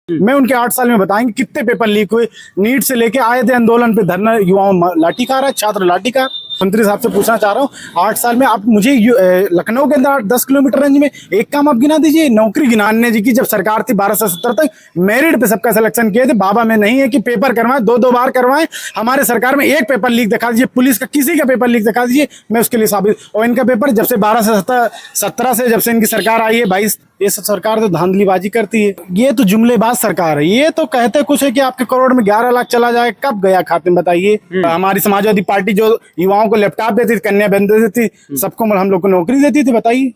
मैं उनके 8 साल में बताएंगे कितने पेपर लीक हुए। नीट से लेके आए थे आंदोलन पे, धरना, युवाओं लाठीकारा, छात्र लाठीकार। मंत्री साहब से पूछना चाह रहा हूँ, 8 साल में आप मुझे लखनऊ के अंदर 10 किलोमीटर रेंज में एक काम आप गिना दीजिए। नौकरी गिनाने जी की जब सरकार थी 12 से 17 तक मेरिट पे सबका सिलेक्शन किए थे। बाबा में नहीं है कि पेपर करवाएं, दो बार करवाएं। हमारे सरकार में एक पेपर लीक दिखा दीजिए, पुलिस का किसी का पेपर लीक दिखा दीजिए, मैं उसके लिए साबित। और इनका पेपर जब से 12 से 17 से जब से इनकी सरकार आई है 22, ये सब सरकार तो धांधलीबाजी करती है। ये तो जुमलेबाज सरकार है। ये तो कहते कुछ है कि आपके करोड़ में 11 लाख चला जाए, कब गया खाते में बताइए। हमारी समाजवादी पार्टी जो युवाओं को लैपटॉप देती थी, कन्या बहन देती थी, सबको हम लोग को नौकरी देती थी, बताइए।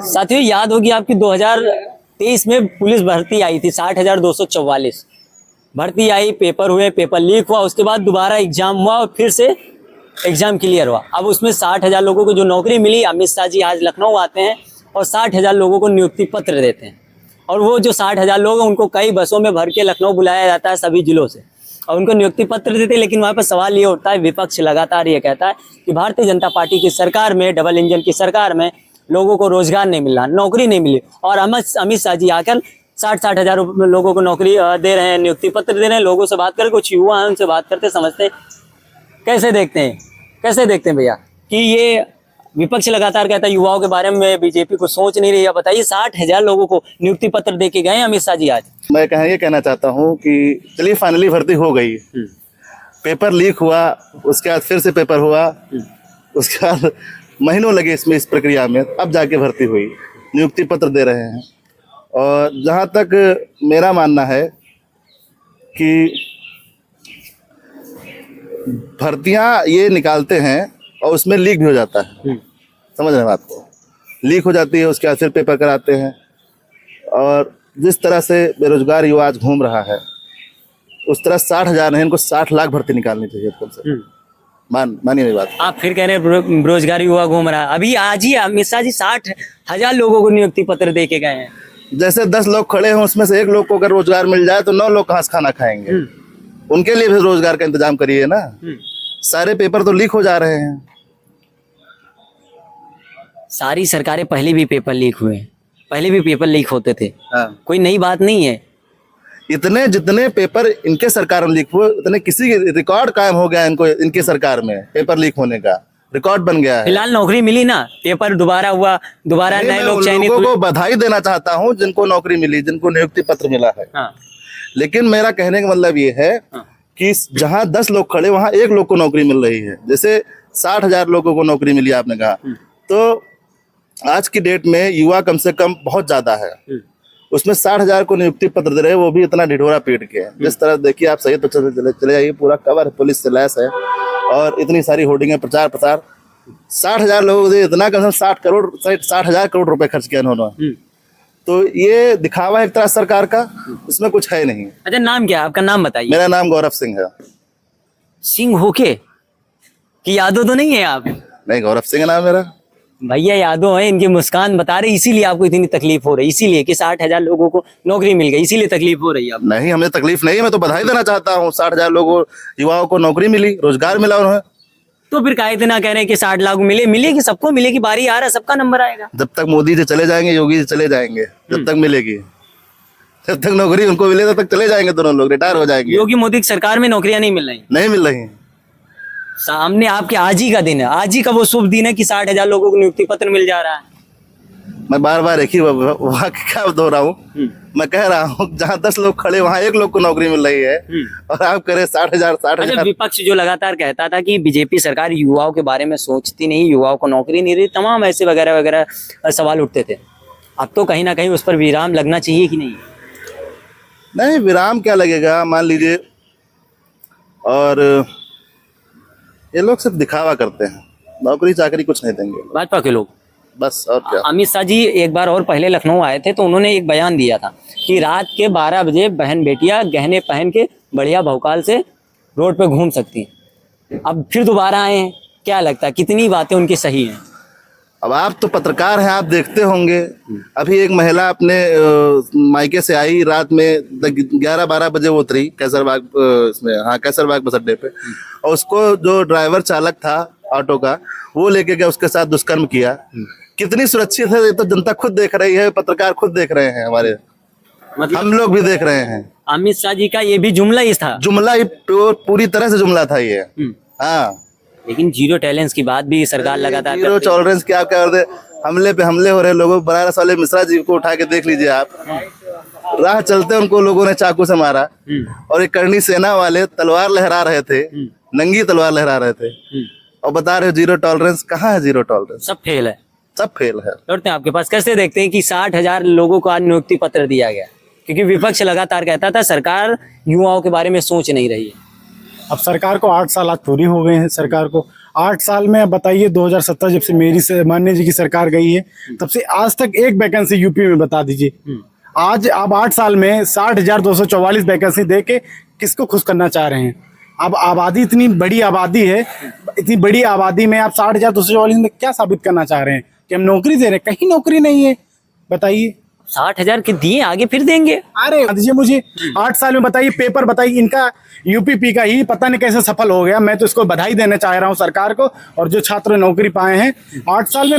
साथियों, याद होगी आपकी 2023 में पुलिस भर्ती आई थी, 60,244 भर्ती आई, पेपर हुए, पेपर लीक हुआ, उसके बाद दोबारा एग्जाम हुआ और फिर से एग्जाम क्लियर हुआ। अब उसमें 60,000 लोगों को जो नौकरी मिली, अमित शाह जी आज लखनऊ आते हैं और 60,000 लोगों को नियुक्ति पत्र देते हैं। और वो जो 60,000 लोग हैं उनको कई बसों में भर के लखनऊ बुलाया जाता है सभी जिलों से, और उनको नियुक्ति पत्र देते हैं। लेकिन वहाँ पर सवाल ये उठता है, विपक्ष लगातार ये कहता है कि भारतीय जनता पार्टी की सरकार में, डबल इंजन की सरकार में लोगों को रोजगार नहीं मिल रहा, नौकरी नहीं मिली। और अमित शाह जी आकर 60,000 लोगों को नौकरी दे रहे हैं, नियुक्ति पत्र दे रहे हैं। लोगों से बात करके, कुछ युवा हैं उनसे बात करते समझते हैं। कैसे देखते हैं भैया कि ये विपक्ष लगातार कहता है युवाओं के बारे में बीजेपी को सोच नहीं रही है। बताइए, 60,000 लोगों को नियुक्ति पत्र दे के गए अमित शाह जी आज। मैं ये कहना चाहता हूँ कि चलिए फाइनली भर्ती हो गई, पेपर लीक हुआ, उसके बाद फिर से पेपर हुआ, उसके बाद महीनों लगे इसमें, इस प्रक्रिया में, अब जाके भर्ती हुई, नियुक्ति पत्र दे रहे हैं। और जहाँ तक मेरा मानना है कि भर्तियाँ ये निकालते हैं और उसमें लीक भी हो जाता है, समझ रहे हैं बात को, लीक हो जाती है, उसके बाद फिर पेपर कराते हैं। और जिस तरह से बेरोजगार युवा आज घूम रहा है, उस तरह 60,000 नहीं, इनको 60 लाख भर्ती निकालनी चाहिए कम से कम। मानिए मेरी बात। आप फिर कह रहे हैं बेरोजगार युवा घूम रहा है। अभी आज ही अमित शाह जी 60,000 लोगों को नियुक्ति पत्र दे के गए हैं। जैसे 10 लोग खड़े हों, उसमें से एक लोग को अगर रोजगार मिल जाए तो 9 लोग कहाँ से खाना खाएंगे। उनके लिए भी रोजगार का इंतजाम करिए ना। सारे पेपर तो लीक हो जा रहे हैं। सारी सरकारें पहले भी पेपर लीक हुए, पहले भी पेपर लीक होते थे। कोई नई बात नहीं है। इतने जितने पेपर इनके सरकार में लीक हुए, उतने किसी रिकॉर्ड कायम हो गया इनको, इनके सरकार में पेपर लीक होने का रिकॉर्ड बन गया है। फिलहाल नौकरी मिली ना, पेपर दोबारा हुआ, दोबारा नए लोग चयनित हुए। लोगों को बधाई देना चाहता हूँ जिनको नौकरी मिली, जिनको नियुक्ति पत्र मिला है। लेकिन मेरा कहने का मतलब ये है कि जहाँ 10 लोग खड़े वहाँ एक लोग को नौकरी मिल रही है। जैसे 60,000 लोगों को नौकरी मिली आपने कहा, तो आज की डेट में युवा कम से कम बहुत ज्यादा है, उसमें 60,000 को नियुक्ति पत्र दे रहे हैं, वो भी इतना ढिढोरा पीट के। जिस तरह देखिए आप, सही तो चले जाइए, पूरा कवर पुलिस से लैस है और इतनी सारी होर्डिंग है, प्रचार 60,000 लोगों को इतना कम से कम 60,000 करोड़ रुपए खर्च किया उन्होंने। तो ये दिखावा है एक तरह सरकार का, इसमें कुछ है नहीं। अच्छा, नाम क्या है आपका? नाम बताइए। मेरा नाम गौरव सिंह है। सिंह होके कि यादव तो नहीं है आप? नहीं, गौरव सिंह नाम मेरा। भैया यादव है, इनकी मुस्कान बता रही, इसीलिए आपको इतनी तकलीफ हो रही, इसीलिए कि 60,000 लोगों को नौकरी मिल गई, इसीलिए तकलीफ हो रही है। नहीं, हमें तकलीफ नहीं है, मैं तो बधाई देना चाहता हूँ। 60,000 लोगों, युवाओं को नौकरी मिली, रोजगार मिला उन्हें। तो फिर काहे इतना कह रहे हैं कि 60 लाख मिलेगी, सबको मिलेगी, बारी आ रहा है, सबका नंबर आएगा। जब तक मोदी जी चले जाएंगे, योगी जी चले जाएंगे, जब तक मिलेगी, जब तक नौकरी उनको मिले तब तक चले जाएंगे, दोनों लोग रिटायर हो जाएंगे। योगी मोदी की सरकार में नौकरियां नहीं मिल रही, नहीं मिल रही। सामने आपके आज ही का दिन है, आज ही का वो शुभ दिन है कि 60,000 लोगों को नियुक्ति पत्र मिल जा रहा है। मैं बार बार एक ही क्या दोहरा हूँ, मैं कह रहा हूँ जहाँ 10 लोग खड़े वहाँ एक लोग को नौकरी मिल रही है, और आप करें 60,000। अच्छा, विपक्ष जो लगातार कहता था कि बीजेपी सरकार युवाओं के बारे में सोचती नहीं, युवाओं को नौकरी नहीं देती, तमाम ऐसे वगैरह वगैरह सवाल उठते थे। अब तो कहीं ना कहीं उस पर विराम लगना चाहिए कि नहीं? नहीं, विराम क्या लगेगा, मान लीजिए। और ये लोग सिर्फ दिखावा करते हैं, नौकरी चाकरी कुछ नहीं देंगे भाजपा के लोग, बस। और क्या? अमित शाह जी एक बार और पहले लखनऊ आए थे तो उन्होंने एक बयान दिया था कि रात के 12 बजे बहन बेटियां गहने पहन के बढ़िया भौकाल से रोड पे घूम सकती हैं। अब फिर दोबारा आए हैं, क्या लगता है कितनी बातें उनकी सही हैं? अब आप तो पत्रकार हैं, आप देखते होंगे। अभी एक महिला अपने मायके से आई, रात में 11-12 बजे वो उतरी कैसरबाग, इसमें, हाँ, कैसरबाग बस अड्डे पे, और उसको जो ड्राइवर चालक था ऑटो का, वो लेके गया, उसके साथ दुष्कर्म किया। कितनी सुरक्षित है, ये तो जनता खुद देख रही है, पत्रकार खुद देख रहे हैं हमारे। मतलब हम लोग भी देख रहे हैं। अमित शाह जी का ये भी जुमला ही था। जुमला ही पूरी तरह से जुमला था ये। हाँ, लेकिन जीरो टॉलरेंस की बात भी सरकार लगातार जीरो करती है। टॉलरेंस क्या कर दे, हमले पे हमले हो रहे लोगों। बनारस वाले मिश्रा जी को उठा के देख लीजिए आप, राह चलते उनको लोगों ने चाकू से मारा, और एक करनी सेना वाले तलवार लहरा रहे थे, नंगी तलवार लहरा रहे थे, और बता रहे जीरो टॉलरेंस। कहाँ है जीरो टॉलरेंस? सब फेल है। सब फेल है। लौटते हैं आपके पास, कैसे देखते हैं कि 60,000 लोगों को आज नियुक्ति पत्र दिया गया? क्योंकि विपक्ष लगातार कहता था सरकार युवाओं के बारे में सोच नहीं रही है। अब सरकार को 8 साल आज पूरी हो गए हैं। सरकार को 8 साल में, अब बताइए 2017 जब से मेरी से माननीय जी की सरकार गई है, तब से आज तक एक वैकेंसी यूपी में बता दीजिए। आज अब 8 साल में 60,244 वैकेंसी दे के किसको खुश करना चाह रहे हैं? अब आबादी, इतनी बड़ी आबादी है, इतनी बड़ी आबादी में आप 60,244 में क्या साबित करना चाह रहे हैं कि हम नौकरी दे रहे हैं? कहीं नौकरी नहीं है, बताइए। 60,000 के दिए, आगे फिर देंगे। अरे दीजिए मुझे 8 साल में, बताइए पेपर, बताइए इनका यूपीपी का ही पता नहीं कैसे सफल हो गया। मैं तो इसको बधाई देना चाह रहा हूँ सरकार को, और जो छात्र नौकरी पाए हैं 8 साल में।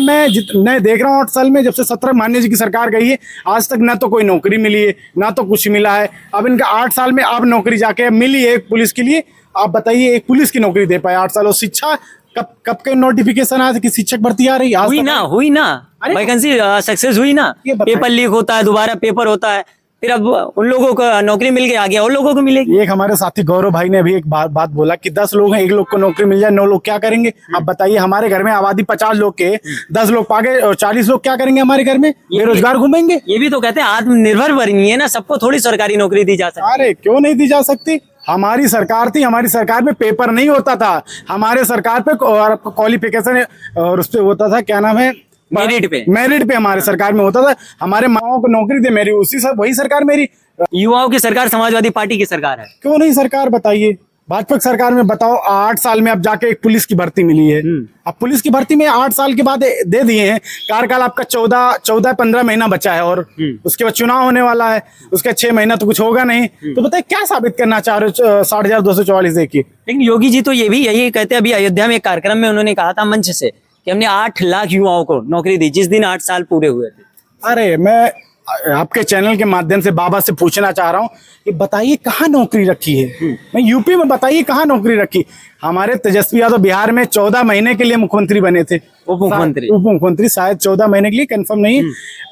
मैं देख रहा हूँ 8 साल में, जब से 17 माननीय जी की सरकार गई है, आज तक ना तो कोई नौकरी मिली है, ना तो कुछ मिला है। अब इनका 8 साल में अब नौकरी जाके मिली है एक पुलिस के लिए। आप बताइए, एक पुलिस की नौकरी दे पाए 8 साल? और शिक्षा कब के नोटिफिकेशन आया था कि शिक्षक भर्ती आ रही है? हुई ना वैकेंसी सक्सेस हुई ना। ये बताइए। पेपर लीक होता है, दोबारा पेपर होता है, फिर अब उन लोगों को नौकरी मिल गया, आगे और लोगों को मिलेगी। एक हमारे साथी गौरव भाई ने अभी एक बात बोला कि 10 लोग हैं, एक लोग को नौकरी मिल जाए, 9 लोग क्या करेंगे? आप बताइए, हमारे घर में आबादी 50 लोग के 10 लोग पागे और 40 लोग क्या करेंगे हमारे घर में? बेरोजगार घूमेंगे। ये भी तो कहते हैं आत्मनिर्भर बनिए ना, सबको थोड़ी सरकारी नौकरी दी जा सकती। अरे क्यों नहीं दी जा सकती? हमारी सरकार थी, हमारी सरकार में पेपर नहीं होता था, हमारे सरकार पे क्वालिफिकेशन और उस पे होता था, क्या नाम है, मेरिट पे हमारे सरकार में होता था। हमारे माओ को नौकरी दे, मेरी वही सरकार मेरी। युवाओं की सरकार समाजवादी पार्टी की सरकार है। क्यों नहीं सरकार? बताइए, भाजपा की सरकार में बताओ 8 साल में अब जाके एक पुलिस की भर्ती मिली है। अब पुलिस की भर्ती में 8 साल के बाद दे दिए हैं। कार्यकाल आपका 14-15 महीना बचा है, और उसके बाद चुनाव होने वाला है, उसके 6 महीना तो कुछ होगा नहीं। तो बताइए क्या साबित करना चाह रहे हो 60,244 देखिए? लेकिन योगी जी तो ये भी यही कहते हैं। अभी अयोध्या में एक कार्यक्रम में उन्होंने कहा था मंच से कि हमने 8 लाख युवाओं को नौकरी दी जिस दिन 8 साल पूरे हुए थे। अरे मैं आपके चैनल के माध्यम से बाबा से पूछना चाह रहा हूँ कि बताइए कहाँ नौकरी रखी है? मैं यूपी में, बताइए कहाँ नौकरी रखी? हमारे तेजस्वी यादव बिहार में 14 महीने के लिए मुख्यमंत्री बने थे, उप मुख्यमंत्री शायद 14 महीने के लिए, कंफर्म नहीं।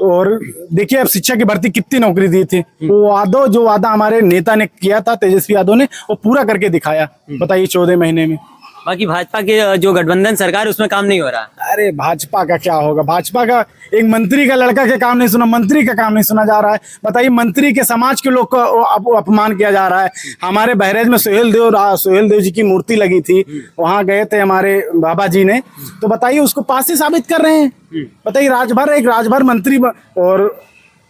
और देखिए अब शिक्षा की भर्ती कितनी नौकरी दी थी। वो जो वादा हमारे नेता ने किया था, तेजस्वी यादव ने, वो पूरा करके दिखाया। बताइए 14 महीने में। बाकी भाजपा के जो गठबंधन सरकार, उसमें काम नहीं हो रहा। अरे भाजपा का क्या होगा? भाजपा का एक मंत्री का लड़का के काम नहीं सुना, मंत्री का काम नहीं सुना जा रहा है। बताइए, मंत्री के समाज के लोग को अपमान किया जा रहा है। हमारे बहरेज में सोहेल देव जी की मूर्ति लगी थी, वहां गए थे हमारे बाबा जी ने, तो बताइए उसको पासी साबित कर रहे हैं। बताइए राजभर मंत्री और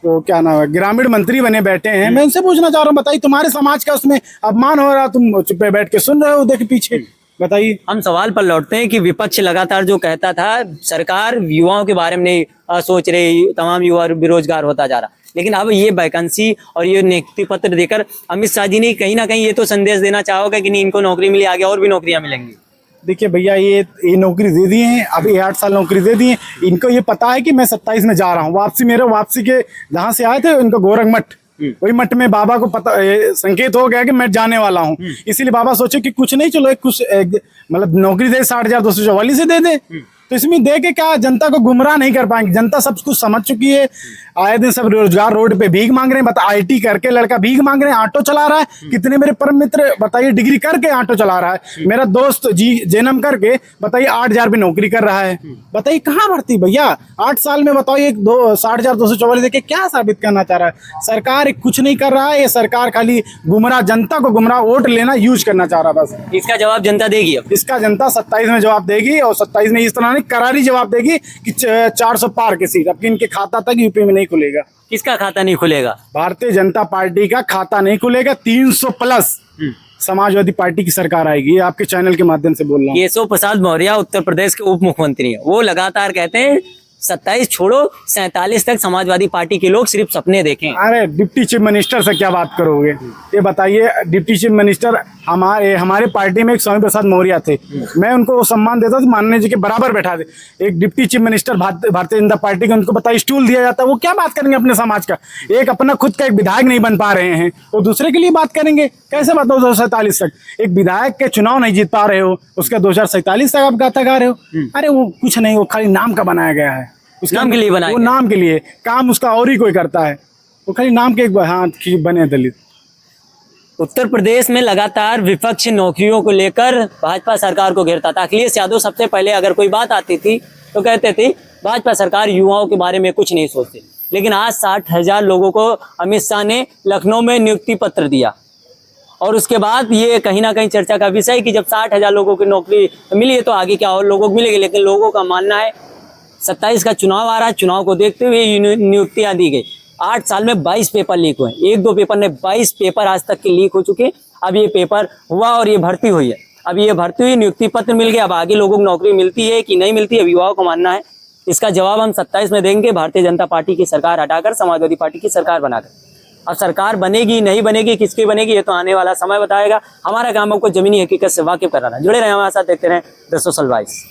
तो क्या नाम है, ग्रामीण मंत्री बने बैठे हैं। मैं उनसे पूछना चाह रहा हूँ, बताइए तुम्हारे समाज का उसमें अपमान हो रहा, तुम चुप्पे बैठ के सुन रहे हो देख पीछे। बताइए। हम सवाल पर लौटते हैं कि विपक्ष लगातार जो कहता था सरकार युवाओं के बारे में नहीं सोच रही, तमाम युवा बेरोजगार होता जा रहा, लेकिन अब ये वैकेंसी और ये नियुक्ति पत्र देकर अमित शाह जी ने कहीं ना कहीं ये तो संदेश देना चाहोगे कि नहीं इनको नौकरी मिली, आगे और भी नौकरियां मिलेंगी। देखिए भैया, ये नौकरी दे दी है, अभी 8 साल नौकरी दे दी है। इनको ये पता है कि मैं 27 में जा रहा हूँ वापसी के जहाँ से आए थे, इनको गोरखमठ, वही मठ में बाबा को पता संकेत हो गया कि मैं जाने वाला हूँ। इसीलिए बाबा सोचे कि कुछ नहीं, चलो मतलब नौकरी दे 60,244 से दे दे। तो इसमें दे के क्या जनता को गुमराह नहीं कर पाएंगे? जनता सब कुछ समझ चुकी है। आए दिन सब रोजगार रोड पे भीख मांग रहे हैं। बता, IT करके लड़का भीख मांग रहे हैं, ऑटो चला रहा है। कितने मेरे परम मित्र बताइए डिग्री करके ऑटो चला रहा है। मेरा दोस्त जेनम करके बताइए 8,000 पे नौकरी कर रहा है। बताइए कहाँ भर्ती भैया? 8 साल में बताइए 60,244 देके क्या साबित करना चाह रहा है? सरकार कुछ नहीं कर रहा है। ये सरकार खाली गुमराह, जनता को गुमराह वोट लेना यूज करना चाह रहा है बस। इसका जवाब जनता देगी। अब इसका जनता 27 में जवाब देगी, और 27 में इस तरह करारी जवाब देगी कि 400 पार की सीट। अब इनके खाता तक यूपी में नहीं खुलेगा। किसका खाता नहीं खुलेगा? भारतीय जनता पार्टी का खाता नहीं खुलेगा। 300 प्लस समाजवादी पार्टी की सरकार आएगी। ये आपके चैनल के माध्यम से बोल रहा हूँ। केशव प्रसाद मौर्य उत्तर प्रदेश के उप मुख्यमंत्री हैं। वो लगातार कहते हैं 27 छोड़ो 47 तक समाजवादी पार्टी के लोग सिर्फ सपने देखें। अरे डिप्टी चीफ मिनिस्टर से क्या बात करोगे? ये बताइए, डिप्टी चीफ मिनिस्टर हमारे पार्टी में एक स्वामी प्रसाद मौर्य थे, मैं उनको सम्मान देता था, माननीय जी के बराबर बैठा थे। एक deputy chief minister Bharatiya Janata party के, उनको पता स्टूल दिया जाता है, वो क्या बात करेंगे अपने समाज का? एक अपना खुद का एक विधायक नहीं बन पा रहे हैं, वो दूसरे के लिए बात करेंगे? कैसे बात? 2047 तक एक विधायक के चुनाव नहीं जीत पा रहे हो, उसका 2047 तक आप गाता गा रहे हो? अरे वो कुछ नहीं, वो खाली नाम का बनाया गया है, उसके नाम के लिए बनाया वो गया। नाम के लिए, काम उसका और ही कोई करता है, वो खाली नाम के एक हाँ कि बने दलित। उत्तर प्रदेश में लगातार विपक्ष नौकरियों को लेकर भाजपा सरकार को घेरता था। अखिलेश यादव सबसे पहले अगर कोई बात आती थी तो कहते थे भाजपा सरकार युवाओं के बारे में कुछ नहीं सोचती। लेकिन आज 60,000 लोगों को अमित शाह ने लखनऊ में नियुक्ति पत्र दिया और उसके बाद ये कहीं ना कहीं चर्चा का विषय कि जब 60,000 लोगों की नौकरी मिली है तो आगे क्या और लोगों को मिलेगी। लेकिन लोगों का मानना है 27 का चुनाव आ रहा है, चुनाव को देखते हुए नियुक्तियां दी गई। 8 साल में 22 पेपर लीक हुए, 1-2 पेपर ने 22 पेपर आज तक के लीक हो चुके। अब ये पेपर हुआ और ये भर्ती हुई है, अब ये भर्ती हुई, नियुक्ति पत्र मिल गया। अब आगे लोगों को नौकरी मिलती है कि नहीं मिलती है, युवाओं का मानना है। इसका जवाब हम 27 में देंगे, भारतीय जनता पार्टी की सरकार हटाकर समाजवादी पार्टी की सरकार बनाकर। अब सरकार बनेगी नहीं बनेगी, किसकी बनेगी, ये तो आने वाला समय बताएगा। हमारा काम आपको जमीनी हकीकत से वाकिफ कराना। जुड़े रहे हमारे साथ, देखते रहें द सोशल वॉइस।